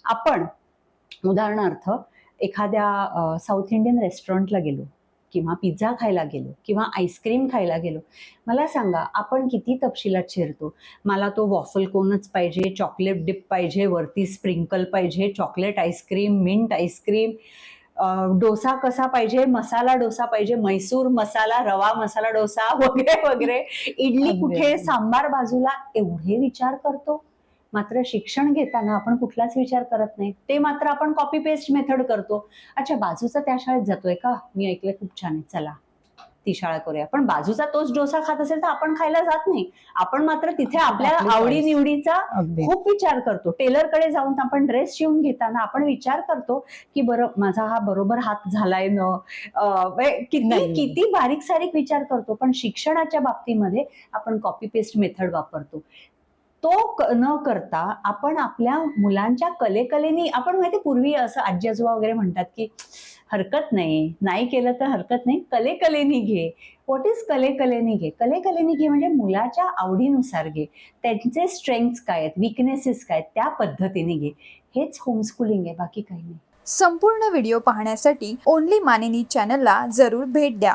आपण उदाहरणार्थ एखाद्या साऊथ इंडियन रेस्टॉरंटला गेलो किंवा पिझ्झा खायला गेलो किंवा आईस्क्रीम खायला गेलो. मला सांगा, आपण किती तपशिलात शिरतो. मला तो वॉफल कोनच पाहिजे, चॉकलेट डिप पाहिजे, वरती स्प्रिंकल पाहिजे, chocolate ice cream, mint ice cream, dosa कसा पाहिजे, मसाला डोसा पाहिजे, मैसूर मसाला, रवा मसाला डोसा वगैरे वगैरे, इडली अगदी, कुठे, अगदी. सांबार बाजूला, एवढे विचार करतो. मात्र शिक्षण घेताना आपण कुठलाच विचार करत नाही. ते मात्र आपण कॉपी पेस्ट मेथड करतो. अच्छा, बाजूचा त्या शाळेत जातोय का, मी ऐकलंय खूप छान आहे, चला ती शाळा करूया. पण बाजूचा तोच डोसा खात असेल तर आपण खायला जात नाही. आपण मात्र तिथे आपल्या आपली आवडी choice. निवडीचा अगदी. खूप विचार करतो. टेलरकडे जाऊन आपण ड्रेस शिवून घेताना आपण विचार करतो की बरं, माझा हा बरोबर हात झालाय न, किती नाही. किती बारीक सारीक विचार करतो. पण शिक्षणाच्या बाबतीमध्ये आपण कॉपी पेस्ट मेथड वापरतो. तो न करता आपण आपल्या मुलांच्या कलेकलेनी, आपण माहिती पूर्वी असं आजी आजोबा वगैरे म्हणतात की हरकत नाही, नाही केलं तर हरकत नाही, कलेकलेनी घे. व्हॉट इज कलेकलेनी घे? कलेकलेनी घे म्हणजे मुलाच्या आवडीनुसार घे. त्यांचे स्ट्रेंथ्स काय आहेत, विकनेसेस काय आहेत, त्या पद्धतीने घे. हेच होमस्कूलिंग आहे, बाकी काही नाही. संपूर्ण व्हिडिओ पाहण्यासाठी ओनली मानिनी चॅनलला जरूर भेट द्या.